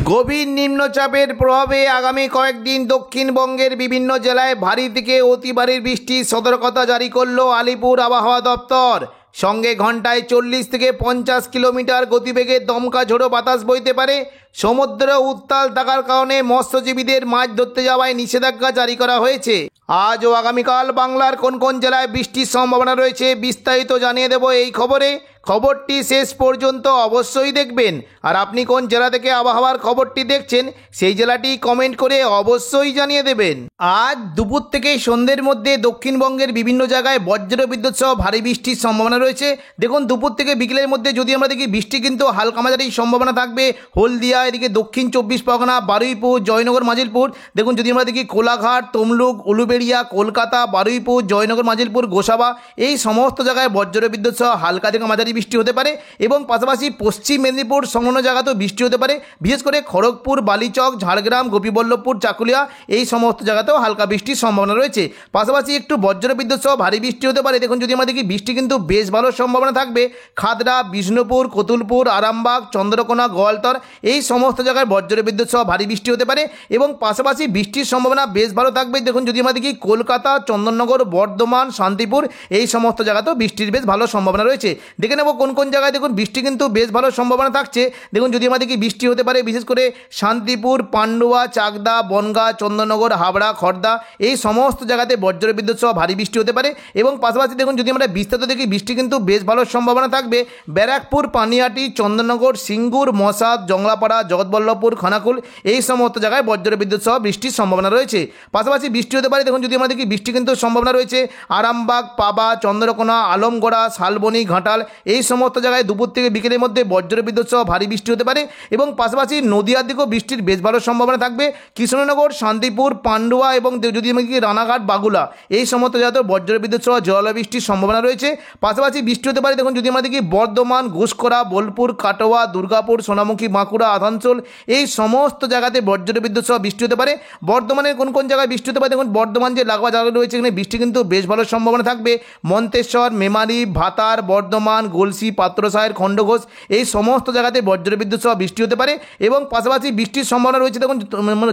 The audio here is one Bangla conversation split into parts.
গভীর নিম্নচাপের প্রভাবে আগামী কয়েকদিন দক্ষিণবঙ্গের বিভিন্ন জেলায় ভারী থেকে অতি ভারী বৃষ্টির সতর্কতা জারি করল আলিপুর আবহাওয়া দপ্তর। সঙ্গে ঘন্টায় 40 থেকে 50 কিলোমিটার গতিবেগে দমকা ঝোড়ো বাতাস বইতে পারে। সমুদ্র উত্তাল থাকার কারণে মৎস্যজীবীদের মাছ ধরতে যাওয়ায় নিষেধাজ্ঞা জারি করা হয়েছে। আজ ও আগামীকাল বাংলার কোন কোন জেলায় বৃষ্টির সম্ভাবনা রয়েছে বিস্তারিত জানিয়ে দেব এই খবরে। খবরটি শেষ পর্যন্ত অবশ্যই দেখবেন। আর আপনি কোন জেলা থেকে আবহাওয়ার খবরটি দেখছেন সেই জেলাটি কমেন্ট করে অবশ্যই জানিয়ে দেবেন। আজ দুপুর থেকে সন্ধ্যের মধ্যে দক্ষিণবঙ্গের বিভিন্ন জায়গায় বজ্র বিদ্যুৎ সহ ভারী বৃষ্টির সম্ভাবনা রয়েছে। দেখুন, দুপুর থেকে বিকেলের মধ্যে যদি আমরা দেখি বৃষ্টি কিন্তু হালকা মাঝারি সম্ভাবনা থাকবে হলদিয়া, এদিকে দক্ষিণ 24 পরগনা, বারুইপুর, জয়নগর, মাজিলপুর। দেখুন, যদি আমরা দেখি কোলাঘাট, তমলুক, উলুবেড়িয়া, কলকাতা, বারুইপুর, জয়নগর, মাজিলপুর, গোসাবা, এই সমস্ত জায়গায় বজ্র বিদ্যুৎ সহ হালকা থেকে মাঝারি বৃষ্টি হতে পারে। এবং পাশাপাশি পশ্চিম মেদিনীপুর সংলগ্ন জায়গাতেও বৃষ্টি হতে পারে। বিশেষ করে খড়গপুর, বালিচক, ঝাড়গ্রাম, গোপীবল্লভপুর, চাকুলিয়া, এই সমস্ত জায়গাতেও হালকা বৃষ্টির সম্ভাবনা রয়েছে। পাশাপাশি একটু বজ্র বিদ্যুৎ সহ ভারী বৃষ্টি হতে পারে। দেখুন, যদি আমরা দেখি বৃষ্টি কিন্তু বেশ ভালো সম্ভাবনা থাকবে খাদড়া, বিষ্ণুপুর, কতুলপুর, আরামবাগ, চন্দ্রকোনা, গোয়ালতর, এই সমস্ত জায়গায় বজ্র বিদ্যুৎ সহ ভারী বৃষ্টি হতে পারে। এবং পাশাপাশি বৃষ্টির সম্ভাবনা বেশ ভালো থাকবে। দেখুন, যদি আমরা দেখি কলকাতা, চন্দননগর, বর্ধমান, শান্তিপুর, এই সমস্ত জায়গাতেও বৃষ্টির বেশ ভালো সম্ভাবনা রয়েছে। দেখে নেব কোন কোন জায়গায় দেখুন বৃষ্টি কিন্তু বেশ ভালো সম্ভাবনা থাকছে। দেখুন, যদি আমরা দেখি বৃষ্টি হতে পারে বিশেষ করে শান্তিপুর, পান্ডুয়া, চাকদা, বনগাঁ, চন্দননগর, হাবড়া, খড়দা, এই সমস্ত জায়গাতে বজ্র বিদ্যুৎ সহ ভারী বৃষ্টি হতে পারে। এবং পাশাপাশি দেখুন, যদি আমরা বিস্তারিত দেখি বৃষ্টি কিন্তু বেশ ভালো সম্ভাবনা থাকবে ব্যারাকপুর, পানিহাটি, চন্দননগর, সিঙ্গুর, মশাদ, জংলাপাড়া, জগৎবল্লভপুর, খানাকুল, এই সমস্ত জায়গায় বজ্র বিদ্যুৎ সহ বৃষ্টির সম্ভাবনা রয়েছে। পাশাপাশি বৃষ্টি হতে পারে। দেখুন, যদি আমরা দেখি বৃষ্টি কিন্তু সম্ভাবনা রয়েছে আরামবাগ, পাবা, চন্দ্রকোনা, আলমগড়া, শালবনী, ঘাটাল, এই সমস্ত জায়গায় দুপুর থেকে বিকেলের মধ্যে বজ্র বিদ্যুৎ সহ ভারী বৃষ্টি হতে পারে। এবং পাশাপাশি নদিয়ার দিকেও বৃষ্টির বেশ ভালো সম্ভাবনা থাকবে কৃষ্ণনগর, শান্তিপুর, পান্ডুয়া এবং যদি আমি রানাঘাট, বাগুলা, এই সমস্ত জায়গাতেও বজ্র বিদ্যুৎ সহ জল বৃষ্টির সম্ভাবনা রয়েছে। পাশাপাশি বৃষ্টি হতে পারে। দেখুন, যদি আমরা দেখি বর্ধমান, ঘুষকরা, বোলপুর, কাটোয়া, দুর্গাপুর, সোনামুখী, বাঁকুড়া, আসানসোল, এই সমস্ত জায়গাতে বজ্র বিদ্যুৎ সহ বৃষ্টি হতে পারে। বর্ধমানের কোন কোন জায়গায় বৃষ্টি হতে পারে দেখুন, বর্ধমান যে লাগোয়া জায়গা রয়েছে এখানে বৃষ্টি কিন্তু বেশ ভালো সম্ভাবনা থাকবে মন্তেশ্বর, মেমারি, ভাতার, বর্ধমান, গলসি, পাত্রসাহের, খণ্ডঘোষ, এই সমস্ত জায়গাতে বজ্র বিদ্যুৎ সহ বৃষ্টি হতে পারে। এবং পাশাপাশি বৃষ্টির সম্ভাবনা রয়েছে দেখুন,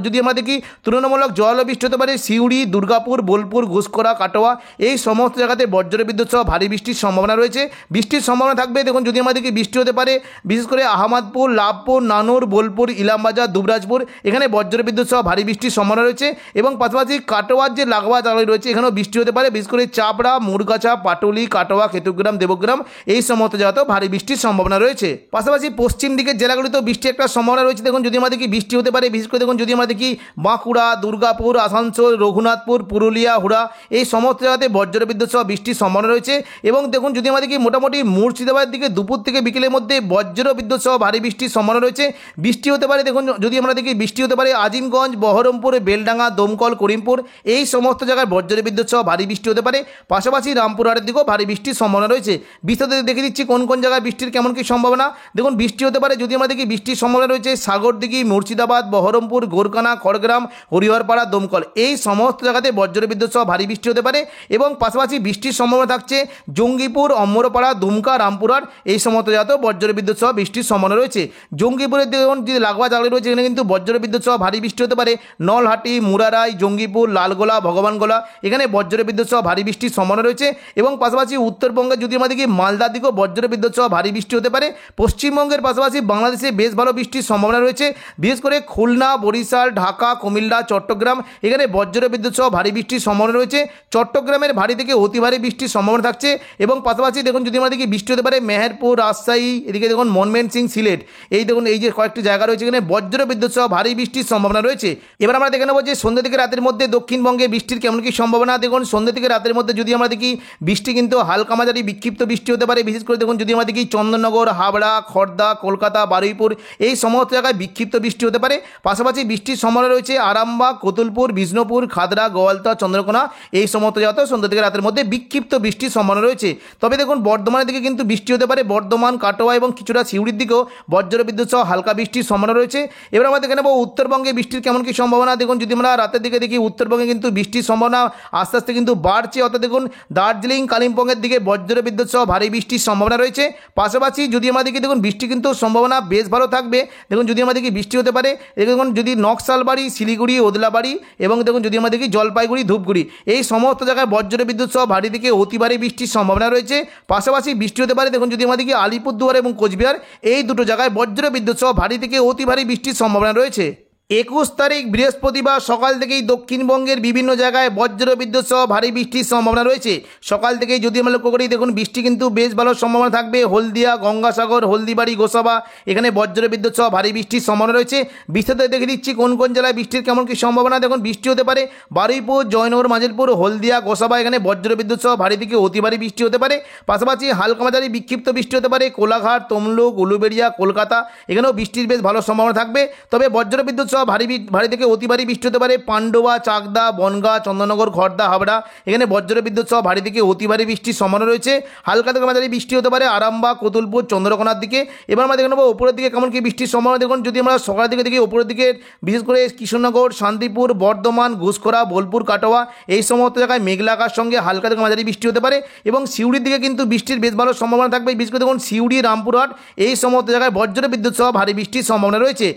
যদি আমরা দেখি তুলনামূলক জল বৃষ্টি হতে পারে সিউড়ি, দুর্গাপুর, বোলপুর, ঘুষকরা, কাটোয়া, এই সমস্ত জায়গাতে বজ্র বিদ্যুৎ সহ ভারী বৃষ্টির সম্ভাবনা রয়েছে। বৃষ্টির সম্ভাবনা থাকবে দেখুন, যদি আমরা দেখি বৃষ্টি হতে পারে বিশেষ করে আহমদপুর, লাভপুর, নানুর, বোলপুর, ইলামবাজার, দুবরাজপুর, এখানে বজ্র বিদ্যুৎ সহ ভারী বৃষ্টির সম্ভাবনা রয়েছে। এবং পাশাপাশি কাটোয়ার যে লাগোয়া জায়গা রয়েছে এখানেও বৃষ্টি হতে পারে বিশেষ করে চাপড়া, মুরগাছা, পাটুলি, কাটোয়া, কেতুগ্রাম, দেবগ্রাম, এই সমস্ত জায়গাতেও ভারী বৃষ্টির সম্ভাবনা রয়েছে। পাশাপাশি পশ্চিম দিকের জেলাগুলিতেও বৃষ্টি একটা সম্ভাবনা রয়েছে। দেখুন, যদি আমরা দেখি বৃষ্টি হতে পারে বিশেষ করে দেখুন, যদি আমরা দেখি বাঁকুড়া, দুর্গাপুর, আসানসোল, রঘুনাথপুর, পুরুলিয়া, হুড়া, এই সমস্ত জায়গাতে বজ্র বিদ্যুৎ সহ বৃষ্টির সম্ভাবনা রয়েছে। এবং দেখুন, যদি আমরা দেখি মোটামুটি মুর্শিদাবাদের দিকে দুপুর থেকে বিকেলের মধ্যে বজ্র বিদ্যুৎ সহ ভারী বৃষ্টির সম্ভাবনা রয়েছে। বৃষ্টি হতে পারে দেখুন, যদি আমরা দেখি বৃষ্টি হতে পারে আজিমগঞ্জ, বহরমপুর, বেলডাঙ্গা, দমকল, করিমপুর, এই সমস্ত জায়গায় বজ্র বিদ্যুৎ সহ ভারী বৃষ্টি হতে পারে। পাশাপাশি রামপুরহাটের দিকেও ভারী বৃষ্টির সম্ভাবনা রয়েছে। বিস্তারিত দেখে দিচ্ছি কোন কোন জায়গায় বৃষ্টির কেমন কি সম্ভাবনা। দেখুন, বৃষ্টি হতে পারে যদি আমরা দেখি বৃষ্টির সম্ভাবনা রয়েছে সাগরদিঘি, মুর্শিদাবাদ, বহরমপুর, গোরকানা, খড়গ্রাম, হরিহরপাড়া, দমকল, এই সমস্ত জায়গাতে বজ্র বিদ্যুৎ সহ ভারী বৃষ্টি হতে পারে। এবং পাশাপাশি বৃষ্টির সম্ভাবনা থাকছে জঙ্গিপুর, অম্বরপাড়া, দুমকা, রামপুরহাট, এই সমস্ত জায়গাতেও বজ্র বিদ্যুৎ সহ বৃষ্টির সম্ভাবনা রয়েছে। জঙ্গিপুরের দেখুন যে লাগোয়া জায়গা রয়েছে এখানে কিন্তু বজ্র বিদ্যুৎ সহ ভারী বৃষ্টি হতে পারে নলহাটি, মুরারাই, জঙ্গিপুর, লালগোলা, ভগবানগোলা, এখানে বজ্র বিদ্যুৎ সহ ভারী বৃষ্টির সম্ভাবনা রয়েছে। এবং পাশাপাশি উত্তরবঙ্গে যদি আমরা দেখি মালদার দিকেও বজ্র বিদ্যুৎ সহ ভারী বৃষ্টি হতে পারে। পশ্চিমবঙ্গের পাশাপাশি বাংলাদেশে বেশ ভালো বৃষ্টির সম্ভাবনা রয়েছে বিশেষ করে খুলনা, বরিশাল, ঢাকা, কুমিল্লা, চট্টগ্রাম, এখানে বজ্র বিদ্যুৎ সহ ভারী বৃষ্টির সম্ভাবনা রয়েছে। চট্টগ্রামের ভারী থেকে অতি ভারী বৃষ্টির সম্ভাবনা থাকছে। এবং পাশাপাশি দেখুন, যদি আমরা দেখি বৃষ্টি হতে পারে মেহেরপুর, রাজশাহী, এদিকে দেখুন ময়মনসিং, সিলেট, এই দেখুন এই যে কয়েকটি জায়গা রয়েছে এখানে বজ্র বিদ্যুৎ সহ ভারী বৃষ্টির সম্ভাবনা রয়েছে। এবার আমরা দেখে নেব যে সন্ধ্যা থেকে রাতের মধ্যে দক্ষিণবঙ্গে বৃষ্টির কেমন কি সম্ভাবনা। দেখুন, সন্ধ্যা থেকে রাতের মধ্যে যদি আমরা দেখি বৃষ্টি কিন্তু হালকা মাঝারি বিক্ষিপ্ত বৃষ্টি হতে পারে বিশেষ করে দেখুন, যদি আমরা দেখি চন্দননগর, হাবড়া, খড়দা, কলকাতা, বারুইপুর, এই সমস্ত জায়গায় বিক্ষিপ্ত বৃষ্টি হতে পারে। পাশাপাশি বৃষ্টির সম্ভাবনা রয়েছে আরামবাগ, কতুলপুর, বিষ্ণুপুর, খাদড়া, গোয়ালতা, চন্দ্রকোনা, এই সমস্ত জায়গাতেও সন্ধ্যা থেকে রাতের মধ্যে বিক্ষিপ্ত বৃষ্টির সম্ভাবনা রয়েছে। তবে দেখুন, বর্ধমানের দিকে কিন্তু বৃষ্টি হতে পারে বর্ধমান, কাটোয়া এবং কিছুটা সিউড়ির দিকেও বজ্র বিদ্যুৎ সহ হালকা বৃষ্টির সম্ভাবনা রয়েছে। এবার আমরা দেখে নেব উত্তরবঙ্গে বৃষ্টির কেমন কি সম্ভাবনা। দেখুন, যদি আমরা রাতের দিকে দেখি উত্তরবঙ্গে কিন্তু বৃষ্টির সম্ভাবনা আস্তে আস্তে কিন্তু বাড়ছে। অর্থাৎ দেখুন দার্জিলিং, কালিম্পংয়ের দিকে বজ্র বিদ্যুৎ সহ ভারী বৃষ্টির সম্ভাবনা সম্ভাবনা রয়েছে। পাশাপাশি যদি আমাদেরকে দেখুন বৃষ্টি কিন্তু সম্ভাবনা বেশ ভালো থাকবে। দেখুন যদি আমাদেরকে বৃষ্টি হতে পারে, দেখুন যদি নকশালবাড়ি, শিলিগুড়ি, ওদলাবাড়ি এবং দেখুন যদি আমাদেরকে জলপাইগুড়ি, ধূপগুড়ি এই সমস্ত জায়গায় বজ্র বিদ্যুৎ সহ ভারী থেকে অতি ভারী বৃষ্টির সম্ভাবনা রয়েছে। পাশাপাশি বৃষ্টি হতে পারে দেখুন যদি আমাদেরকে আলিপুরদুয়ার এবং কোচবিহার এই দুটো জায়গায় বজ্র বিদ্যুৎ সহ ভারী থেকে অতি ভারী বৃষ্টির সম্ভাবনা রয়েছে। 21 তারিখ বৃহস্পতিবার সকাল থেকেই দক্ষিণবঙ্গের বিভিন্ন জায়গায় বজ্র বিদ্যুৎ সহ ভারী বৃষ্টির সম্ভাবনা রয়েছে। সকাল থেকেই যদি আমরা লক্ষ্য করি দেখুন বৃষ্টি কিন্তু বেশ ভালো সম্ভাবনা থাকবে। হলদিয়া, গঙ্গাসাগর, হলদিবাড়ি, গোসাবা এখানে বজ্র বিদ্যুৎ সহ ভারী বৃষ্টির সম্ভাবনা রয়েছে। বিস্তারিত দেখে দিচ্ছি কোন কোন জেলায় বৃষ্টির কেমন কী সম্ভাবনা। দেখুন বৃষ্টি হতে পারে বারুইপুর, জয়নগর, মাজিলপুর, হলদিয়া, গোসাবা এখানে বজ্র বিদ্যুৎ সহ ভারী থেকে অতি ভারী বৃষ্টি হতে পারে। পাশাপাশি হালকা মাঝারি বিক্ষিপ্ত বৃষ্টি হতে পারে কোলাঘাট, তমলুক, উলুবেড়িয়া, কলকাতা এখানেও বৃষ্টির বেশ ভালো সম্ভাবনা থাকবে। তবে বজ্র বিদ্যুৎ সহ ভারী থেকে অতি ভারী বৃষ্টি হতে পারে পান্ডুয়া, চাকদা, বনগাঁ, চন্দননগর, খড়দা, হাবড়া এখানে বজ্র বিদ্যুৎ সহ ভারী থেকে অতি ভারী বৃষ্টির সম্ভাবনা রয়েছে। হালকা থেকে মাঝারি বৃষ্টি হতে পারে আরামবাগ, কতুলপুর, চন্দ্রকোনার দিকে। এবার আমরা দেখে নেব উপরের দিকে কেমন কি বৃষ্টির সম্ভাবনা। দেখুন যদি আমরা সকালের দিকে দেখি উপরের দিকে বিশেষ করে কৃষ্ণনগর, শান্তিপুর, বর্ধমান, ঘুষখোরা, বোলপুর, কাটোয়া এই সমস্ত জায়গায় মেঘলা আকাশ সঙ্গে হালকা থেকে মাঝারি বৃষ্টি হতে পারে এবং সিউড়ির দিকে কিন্তু বৃষ্টির বেশ ভালো সম্ভাবনা থাকবে। বিশেষ করে দেখুন সিউড়ি, রামপুরহাট এই সমস্ত জায়গায় বজ্র বিদ্যুৎ সহ ভারী বৃষ্টির সম্ভাবনা রয়েছে।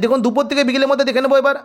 দেখুন দুপুর থেকে বিকেলের মধ্যে দেখে নেব এবার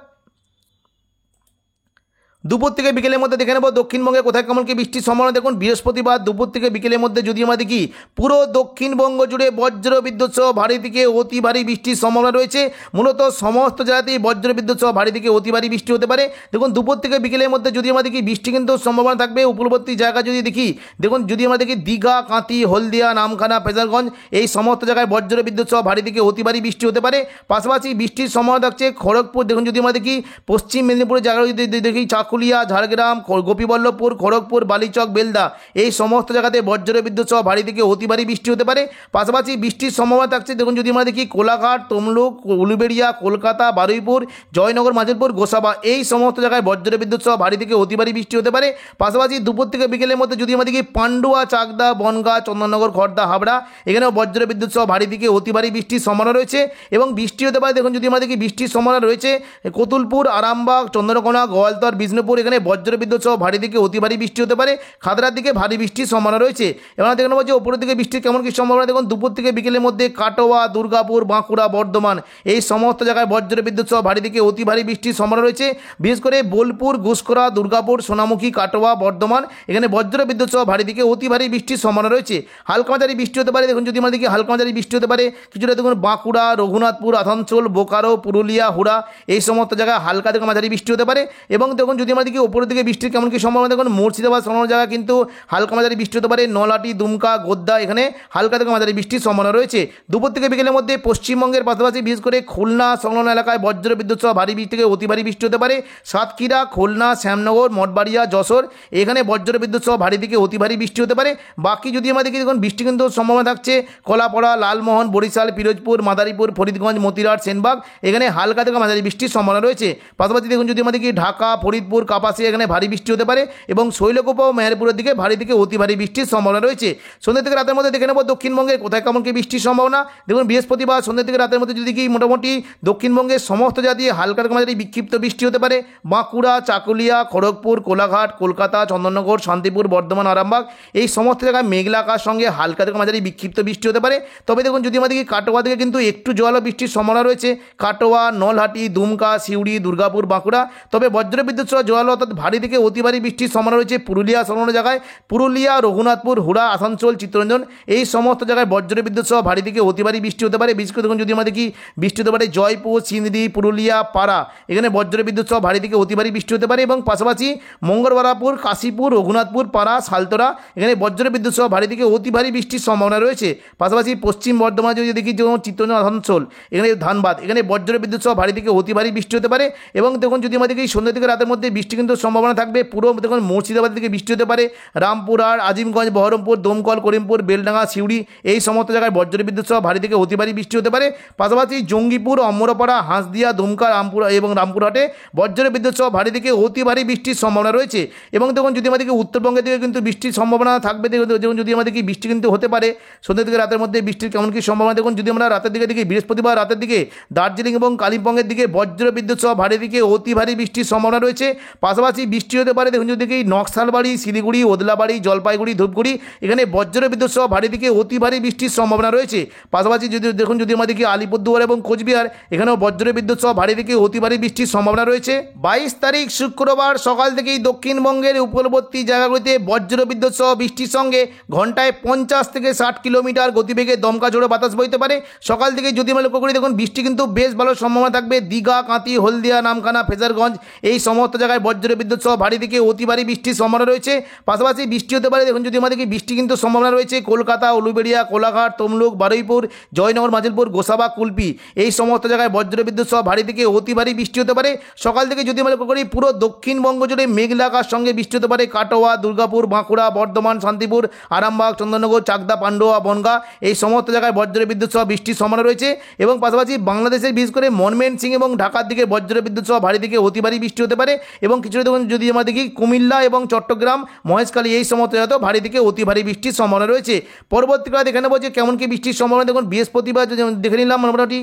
দুপুর থেকে বিকেলের মধ্যে দেখে নেব দক্ষিণবঙ্গে কোথায় কেমন কি বৃষ্টির সম্ভাবনা। দেখুন বৃহস্পতিবার দুপুর থেকে বিকেলের মধ্যে যদি আমরা দেখি পুরো দক্ষিণবঙ্গ জুড়ে বজ্র বিদ্যুৎ সহ ভারী থেকে অতি ভারী বৃষ্টির সম্ভাবনা রয়েছে। মূলত সমস্ত জেলাতেই বজ্র বিদ্যুৎ সহ ভারী থেকে অতি ভারী বৃষ্টি হতে পারে। দেখুন দুপুর থেকে বিকেলের মধ্যে যদি আমরা দেখি বৃষ্টি কিন্তু সম্ভাবনা থাকবে উপকূলবর্তী জায়গা যদি দেখি দেখুন যদি আমরা দেখি দীঘা, কাঁথি, হলদিয়া, নামখানা, ফেজারগঞ্জ এই সমস্ত জায়গায় বজ্র বিদ্যুৎ সহ ভারী থেকে অতি ভারী বৃষ্টি হতে পারে। পাশাপাশি বৃষ্টির সম্ভাবনা থাকছে খড়গপুর। দেখুন যদি আমরা দেখি পশ্চিম মেদিনীপুরের জায়গায় যদি দেখি চাকুলিয়া, ঝাড়গ্রাম, গোপীবল্লভপুর, খড়গপুর, বালিচক, বেলদা এই সমস্ত জায়গাতে বজ্র বিদ্যুৎ সহ ভারী থেকে অতি ভারী বৃষ্টি হতে পারে। পাশাপাশি বৃষ্টির সম্ভাবনা থাকছে দেখুন যদি আমরা দেখি কোলাঘাট, তমলুক, উলুবেড়িয়া, কলকাতা, বারুইপুর, জয়নগর, মাজিলপুর, গোসাবা এই সমস্ত জায়গায় বজ্র বিদ্যুৎ সহ ভারী থেকে অতি ভারী বৃষ্টি হতে পারে। পাশাপাশি দুপুর থেকে বিকেলের মধ্যে যদি আমরা দেখি পান্ডুয়া, চাকদা, বনগাঁ, চন্দননগর, খড়দা, হাবড়া এখানেও বজ্র বিদ্যুৎ সহ ভারী থেকে অতি ভারী বৃষ্টির সম্ভাবনা রয়েছে এবং বৃষ্টি হতে পারে। দেখুন যদি আমরা দেখি বৃষ্টির সম্ভাবনা রয়েছে কতুলপুর, আরামবাগ, চন্দ্রকোনা, গোয়ালতর, বিষ্ণুপুর এখানে বজ্র বিদ্যুৎ সহ ভারী থেকে অতি ভারী বৃষ্টি হতে পারে। খাদড়ার দিকে ভারী বৃষ্টির সম্ভাবনা রয়েছে। এবার দেখে নেব যে উপরের দিকে বৃষ্টির কেমন কি সম্ভাবনা। দেখুন দুপুর থেকে বিকেলের মধ্যে কাটোয়া, দুর্গাপুর, বাঁকুড়া, বর্ধমান এই সমস্ত জায়গায় বজ্র বিদ্যুৎ সহ ভারী থেকে অতি ভারী বৃষ্টির সম্ভাবনা রয়েছে। বিশেষ করে বোলপুর, ঘুষখোরা, দুর্গাপুর, সোনামুখী, কাটোয়া, বর্ধমান এখানে বজ্র বিদ্যুৎ সহ ভারী থেকে অতি ভারী বৃষ্টির সম্ভাবনা রয়েছে। হালকা মাঝারি বৃষ্টি হতে পারে। দেখুন যদি আমরা দেখি হালকা মাঝারি বৃষ্টি হতে পারে কিছুটা দেখুন বাঁকুড়া, রঘুনাথপুর, আসানসোল, বোকারো, পুরুলিয়া, হুড়া এই সমস্ত জায়গায় হালকা থেকে মাঝারি বৃষ্টি হতে পারে। এবং দেখুন যদি আমরা দেখি উপরের দিকে বৃষ্টির কেমন কি সম্ভাবনা। দেখুন মুর্শিদাবাদ সংলগ্ন জায়গা কিন্তু হালকা মাঝারি বৃষ্টি হতে পারে। নলাটি, দুমকা, গোদ্দা এখানে হালকা থেকে মাঝারি বৃষ্টির সম্ভাবনা রয়েছে। দুপুর থেকে বিকেলের মধ্যে পশ্চিমবঙ্গের পাশাপাশি বিশেষ করে খুলনা সংলগ্ন এলাকায় বজ্র বিদ্যুৎ সহ ভারী বৃষ্টি থেকে অতি ভারী বৃষ্টি হতে পারে। সাতক্ষীরা, খুলনা, শ্যামনগর, মঠবাড়িয়া, যশোর এখানে বজ্র বিদ্যুৎ সহ ভারী থেকে অতি ভারী বৃষ্টি হতে পারে। বাকি যদি আমরা দেখি দেখুন বৃষ্টি কিন্তু সম্ভাবনা থাকছে কলাপাড়া, লালমোহন, বরিশাল, পিরোজপুর, মাদারীপুর, ফরিদগঞ্জ, মতিরাট, সেনবাগ এখানে হালকা থেকে মাঝারি বৃষ্টির সম্ভাবনা রয়েছে। পাশাপাশি দেখুন যদি আমরা দেখি ঢাকা, ফরিদপুর, কাপাসিয়া এখানে ভারী বৃষ্টি হতে পারে এবং শৈলকুপা ও মেহেরপুরের দিকে ভারী থেকে অতি ভারী বৃষ্টির সম্ভাবনা রয়েছে। সন্ধ্যা থেকে রাতের মধ্যে দেখে নেব দক্ষিণবঙ্গে কোথায় কেমন কি বৃষ্টির সম্ভাবনা। দেখুন বৃহস্পতিবার সন্ধ্যা থেকে রাতের মধ্যে যদি দেখি মোটামুটি দক্ষিণবঙ্গের সমস্ত জাতি হালকা থেকে মাঝারি বিক্ষিপ্ত বৃষ্টি হতে পারে। বাঁকুড়া, চাকুলিয়া, খড়গপুর, কোলাঘাট, কলকাতা, চন্দননগর, শান্তিপুর, বর্ধমান, আরামবাগ এই সমস্ত জায়গায় মেঘলা আকাশ সঙ্গে হালকা থেকে মাঝারি বিক্ষিপ্ত বৃষ্টি হতে পারে। তবে দেখুন যদি আমরা দেখি কাটোয়া থেকে কিন্তু একটু জল বৃষ্টির সম্ভাবনা রয়েছে। কাটোয়া, নলহাটি, দুমকা, সিউড়ি, দুর্গাপুর, বাঁকুড়া। তবে বজ্র বিদ্যুৎ সহ জল অর্থাৎ ভারী থেকে অতি ভারী বৃষ্টির সম্ভাবনা রয়েছে পুরুলিয়া সংলগ্ন জায়গায়। পুরুলিয়া, রঘুনাথপুর, হুড়া, আসানসোল, চিত্তরঞ্জন এই সমস্ত জায়গায় বজ্র বিদ্যুৎ সহ ভারী থেকে অতি ভারী বৃষ্টি হতে পারে। বিশেষ করে দেখুন যদি আমরা দেখি বৃষ্টি হতে পারে জয়পুর, সিন্দি, পুরুলিয়া, পাড়া এখানে বজ্র বিদ্যুৎ সহ ভারী থেকে অতি ভারী বৃষ্টি হতে পারে এবং পাশাপাশি মঙ্গলবারাপুর, কাশীপুর, রঘুনাথপুর, পাড়া, সালতোরা এখানে বজ্র বিদ্যুৎ সহ ভারী থেকে অতি ভারী বৃষ্টির সম্ভাবনা রয়েছে। পাশাপাশি পশ্চিম বর্ধমান যদি দেখি যেমন চিত্তরঞ্জন, আসানসোল এখানে ধানবাদ এখানে বজ্র বিদ্যুৎ সহ ভারী থেকে অতি ভারী বৃষ্টি হতে পারে। এবং দেখুন যদি আমরা দেখি সন্ধ্যা থেকে রাতের মধ্যে বৃষ্টি কিন্তু সম্ভাবনা থাকবে। পুরো দেখুন মুর্শিদাবাদ থেকে বৃষ্টি হতে পারে। রামপুরহাট, আজিমগঞ্জ, বহরমপুর, দমকল, করিমপুর, বেলডাঙ্গা, সিউড়ি এই সমস্ত জায়গায় বজ্র বিদ্যুৎ সহ ভারী থেকে অতি ভারী বৃষ্টি হতে পারে। পাশাপাশি জঙ্গিপুর, অমরপাড়া, হাঁসদিয়া, দুমকা, রামপুরা এবং রামপুরহাটে বজ্র বিদ্যুৎ সহ ভারী থেকে অতি ভারী বৃষ্টির সম্ভাবনা রয়েছে। এবং দেখুন যদি আমাদেরকে উত্তরবঙ্গের দিকে কিন্তু বৃষ্টির সম্ভাবনা থাকবে। দেখুন যদি আমাদেরকে বৃষ্টি কিন্তু হতে পারে সন্ধ্যা থেকে রাতের মধ্যে বৃষ্টির কেমন কি সম্ভাবনা। দেখুন যদি আমরা রাতের দিকে দেখি বৃহস্পতিবার রাতের দিকে দার্জিলিং এবং কালিম্পংয়ের দিকে বজ্র বিদ্যুৎ সহ ভারী থেকে অতি ভারী বৃষ্টির সম্ভাবনা রয়েছে। পাশাপাশি বৃষ্টি হতে পারে দেখুন যদি দেখি নকশালবাড়ি, শিলিগুড়ি, ওদলাবাড়ি, জলপাইগুড়ি, ধূপগুড়ি এখানে বজ্র বিদ্যুৎ সহ ভারী থেকে অতি ভারী বৃষ্টির সম্ভাবনা রয়েছে। পাশাপাশি যদি দেখুন যদি আমরা দেখি আলিপুরদুয়ার এবং কোচবিহার এখানেও বজ্র বিদ্যুৎ সহ ভারী থেকে অতি ভারী বৃষ্টির সম্ভাবনা রয়েছে। 22 তারিখ শুক্রবার সকাল থেকেই দক্ষিণবঙ্গের উপকূলবর্তী জায়গাগুলিতে বজ্র বিদ্যুৎ সহ বৃষ্টির সঙ্গে ঘন্টায় 50 থেকে 60 কিলোমিটার গতিবেগে দমকা ঝোড়ো বাতাস বইতে পারে। সকাল থেকে যদি আমরা লক্ষ্য করি দেখুন বৃষ্টি কিন্তু বেশ ভালো সম্ভাবনা থাকবে। দীঘা, কাঁথি, হলদিয়া, নামখানা, ফেজারগঞ্জ এই সমস্ত জায়গায় বজ্র বিদ্যুৎ সহ ভারী থেকে অতি ভারী বৃষ্টির সম্ভাবনা রয়েছে। পাশাপাশি বৃষ্টি হতে পারে দেখুন যদি আমাদেরকে বৃষ্টি কিন্তু সম্ভাবনা রয়েছে কলকাতা, উলুবেড়িয়া, কোলাঘাট, তমলুক, বারুইপুর, জয়নগর, মাজিলপুর, গোসাবা, কুলপি এই সমস্ত জায়গায় বজ্র বিদ্যুৎ সহ ভারী থেকে অতি ভারী বৃষ্টি হতে পারে। সকাল থেকে যদি আমরা লক্ষ্য করি পুরো দক্ষিণবঙ্গ জুড়ে মেঘলা আকাশ সঙ্গে বৃষ্টি হতে পারে। কাটোয়া, দুর্গাপুর, বাঁকুড়া, বর্ধমান, শান্তিপুর, আরামবাগ, চন্দননগর, চাকদা, পান্ডুয়া, বনগাঁ এই সমস্ত জায়গায় বজ্র বিদ্যুৎ সহ বৃষ্টির সম্ভাবনা রয়েছে। এবং পাশাপাশি বাংলাদেশের বিশেষ করে ময়মনসিংহ এবং ঢাকার দিকে বজ্র বিদ্যুৎ সহ ভারী থেকে অতি ভারী বৃষ্টি হতে পারে। এবং কিছুটা দেখুন যদি আমরা দেখি কুমিল্লা এবং চট্টগ্রাম, মহেশখালী এই সমস্ত জায়গাতেও ভারী থেকে অতি ভারী বৃষ্টির সম্ভাবনা রয়েছে। পরবর্তীকালে দেখে নেব যে কেমন কি বৃষ্টির সম্ভাবনা। দেখুন বৃহস্পতিবার দেখে নিলাম মোটামুটি।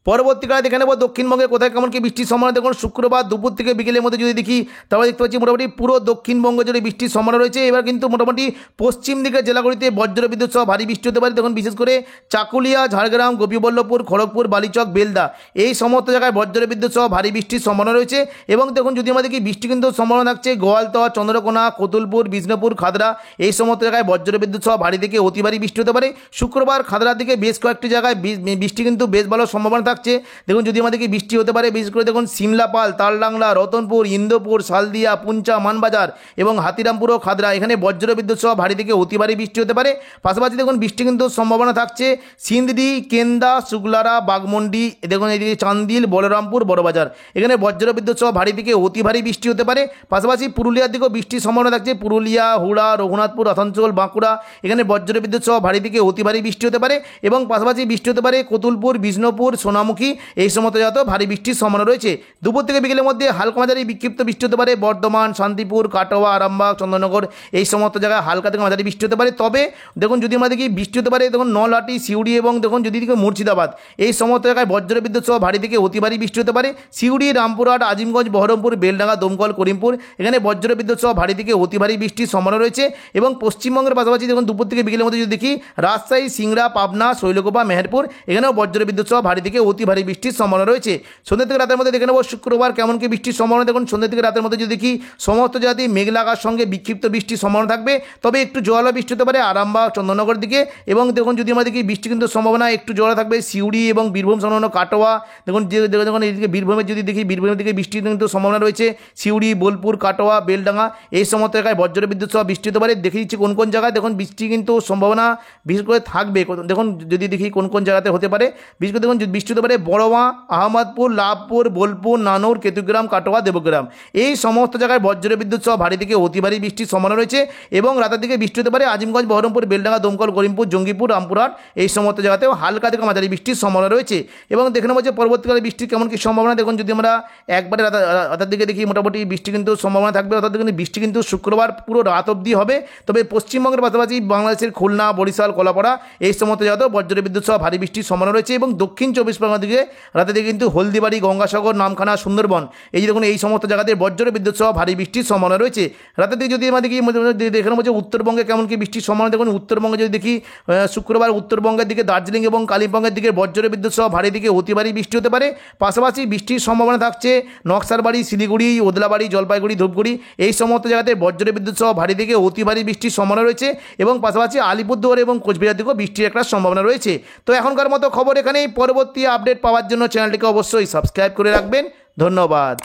পরবর্তীকালে দেখে নেব দক্ষিণবঙ্গে কোথায় কেমন কি বৃষ্টির সম্ভাবনা। দেখুন শুক্রবার দুপুর থেকে বিকেলের মধ্যে যদি দেখি তাহলে দেখতে পাচ্ছি মোটামুটি পুরো দক্ষিণবঙ্গ জুড়ে বৃষ্টির সম্ভাবনা রয়েছে। এবার কিন্তু মোটামুটি পশ্চিম দিকের জেলাগুলিতে বজ্র বিদ্যুৎ সহ ভারী বৃষ্টি হতে পারে। দেখুন বিশেষ করে চাকুলিয়া, ঝাড়গ্রাম, গোপীবল্লভপুর, খড়গপুর, বালিচক, বেলদা এই সমস্ত জায়গায় বজ্র বিদ্যুৎ সহ ভারী বৃষ্টির সম্ভাবনা রয়েছে। এবং দেখুন যদি আমাদের কি বৃষ্টি কিন্তু সম্ভাবনা থাকছে গোয়ালতোয়া, চন্দ্রকোনা, কতুলপুর, বিষ্ণুপুর, খাদরা এই সমস্ত জায়গায় বজ্র বিদ্যুৎ সহ ভারী থেকে অতি ভারী বৃষ্টি হতে পারে। শুক্রবার খাদরার দিকে বেশ কয়েকটি জায়গায় বৃষ্টি কিন্তু বেশ ভালো সম্ভাবনা থাকছে। দেখুন যদি আমাদেরকে বৃষ্টি হতে পারে বিশেষ করে দেখুন সিমলাপাল, তালডাংলা, রতনপুর, ইন্দোপুর, সালদিয়া, পুঞ্চা, মানবাজার এবং হাতিরামপুর ও খাদরা এখানে বজ্র বিদ্যুৎ সহ ভারী থেকে অতি ভারী বৃষ্টি হতে পারে। পাশাপাশি দেখুন বৃষ্টি কিন্তু সম্ভাবনা থাকছে সিন্দি, কেন্দা, শুকলারা, বাগমন্ডি দেখুন এদিকে চান্দিল, বলরামপুর, বড়বাজার এখানে বজ্র বিদ্যুৎ সহ ভারী থেকে অতি ভারী বৃষ্টি হতে পারে। পাশাপাশি পুরুলিয়ার দিকেও বৃষ্টির সম্ভাবনা থাকছে পুরুলিয়া, হুড়া, রঘুনাথপুর, আসানসোল, বাঁকুড়া এখানে বজ্র বিদ্যুৎ সহ ভারী থেকে অতি ভারী বৃষ্টি হতে পারে। এবং পাশাপাশি বৃষ্টি হতে পারে কতুলপুর, বিষ্ণুপুর, সোনামুখী এই সমস্ত জায়গাতেও ভারী বৃষ্টির সম্ভাবনা রয়েছে। দুপুর থেকে বিকেলের মধ্যে হালকা মাঝারি বিক্ষিপ্ত বৃষ্টি হতে পারে বর্ধমান, শান্তিপুর, কাটোয়া, আরামবাগ, চন্দননগর এই সমস্ত জায়গায় হালকা থেকে মাঝারি বৃষ্টি হতে পারে। তবে দেখুন যদি আমরা দেখি বৃষ্টি হতে পারে দেখুন নলহাটি, সিউড়ি এবং দেখুন যদি দেখি মুর্শিদাবাদ এই সমস্ত জায়গায় বজ্র বিদ্যুৎ সহ ভারী থেকে অতি ভারী বৃষ্টি হতে পারে। সিউড়ি, রামপুরহাট, আজিমগঞ্জ, বহরমপুর, বেলডাঙ্গা, দমকল, করিমপুর এখানে বজ্র বিদ্যুৎ সহ ভারী থেকে অতি ভারী বৃষ্টির সম্ভাবনা রয়েছে। এবং পশ্চিমবঙ্গের পাশাপাশি দেখুন দুপুর থেকে বিকেলের মধ্যে যদি দেখি রাজশাহী, সিংড়া, পাবনা, শৈলকুপা, মেহেরপুর এখানেও বজ্র বিদ্যুৎ সহ ভারী থেকে অতি ভারী বৃষ্টির সম্ভাবনা রয়েছে। সন্ধ্যা থেকে রাতের মধ্যে দেখে নেব শুক্রবার কেমন কি বৃষ্টির সম্ভাবনা। দেখুন সন্ধ্যা থেকে রাতের মধ্যে যদি দেখি সমস্ত জায়গাতেই মেঘলা আকাশ সঙ্গে বিক্ষিপ্ত বৃষ্টির সম্ভাবনা থাকবে। তবে একটু জোরালো বৃষ্টি হতে পারে আরামবাগ, চন্দননগর দিকে। এবং দেখুন যদি আমরা দেখি বৃষ্টি কিন্তু সম্ভাবনা একটু জোরালো থাকবে সিউড়ি এবং বীরভূম সংলগ্ন কাটোয়া। দেখুন দেখুন এইদিকে বীরভূমের যদি দেখি বীরভূমের দিকে বৃষ্টির কিন্তু সম্ভাবনা রয়েছে সিউড়ি, বোলপুর, কাটোয়া, বেলডাঙ্গা এই সমস্ত জায়গায় বজ্র বিদ্যুৎ সহ বৃষ্টি হতে পারে। দেখে দিচ্ছি কোন কোন জায়গায় দেখুন বৃষ্টি কিন্তু সম্ভাবনা বিশেষ করে থাকবে। দেখুন যদি দেখি কোন কোন জায়গাতে হতে পারে বিশেষ করে দেখুন বৃষ্টি হতে পারে বড়োয়া, আহমদপুর, লাভপুর, বোলপুর, নানুর, কেতুগ্রাম, কাটোয়া, দেবগ্রাম এই সমস্ত জায়গায় বজ্র বিদ্যুৎ সহ ভারী থেকে অতি ভারী বৃষ্টির সম্ভাবনা রয়েছে। এবং রাতের দিকে বৃষ্টি হতে পারে আজিমগঞ্জ, বহরমপুর, বেলডাঙ্গা, দমকল, করিমপুর, জঙ্গিপুর, রামপুরহাট এই সমস্ত জায়গাতেও হালকা থেকে মাঝারি বৃষ্টির সম্ভাবনা রয়েছে। এবং দেখে নেব যে পরবর্তীকালে বৃষ্টির কেমন কি সম্ভাবনা। দেখুন যদি আমরা একবারে রাতের দিকে দেখি মোটামুটি বৃষ্টি কিন্তু সম্ভাবনা থাকবে। অর্থাৎ দেখুন বৃষ্টি কিন্তু শুক্রবার পুরো রাত অবধি হবে। তবে পশ্চিমবঙ্গের পাশাপাশি বাংলাদেশের খুলনা, বরিশাল, কলাপাড়া এই সমস্ত জায়গাতেও বজ্র বিদ্যুৎ সহ ভারী বৃষ্টির সম্ভাবনা রয়েছে। এবং দক্ষিণ 24 পরগনা দিকে রাতের দিকে কিন্তু হলদিবাড়ি, গঙ্গাসাগর, নামখানা, সুন্দরবন এই যে দেখুন এই সমস্ত জায়গাতে বজ্র বিদ্যুৎ সহ ভারী বৃষ্টির সম্ভাবনা রয়েছে। রাতের দিকে যদি আমরা দেখি দেখে নেব যে উত্তরবঙ্গে কেমন কি বৃষ্টির সম্ভাবনা। দেখুন উত্তরবঙ্গে যদি দেখি শুক্রবার উত্তরবঙ্গের দিকে দার্জিলিং এবং কালিম্পংয়ের দিকে বজ্র বিদ্যুৎ সহ ভারী দিকে অতি ভারী বৃষ্টি হতে পারে। পাশাপাশি বৃষ্টির সম্ভাবনা থাকছে নকশালবাড়ি, শিলিগুড়ি, ওদলাবাড়ি, জলপাইগুড়ি, ধূপগুড়ি এই সমস্ত জায়গাতে বজ্র বিদ্যুৎ সহ ভারী দিকে অতি ভারী বৃষ্টির সম্ভাবনা রয়েছে। এবং পাশাপাশি আলিপুরদুয়ার এবং কোচবিহার দিকেও বৃষ্টির একটা সম্ভাবনা রয়েছে। তো এখনকার মতো খবর এখানেই। পরবর্তী আপডেট পাওয়ার জন্য চ্যানেলটিকে অবশ্যই সাবস্ক্রাইব করে রাখবেন। ধন্যবাদ।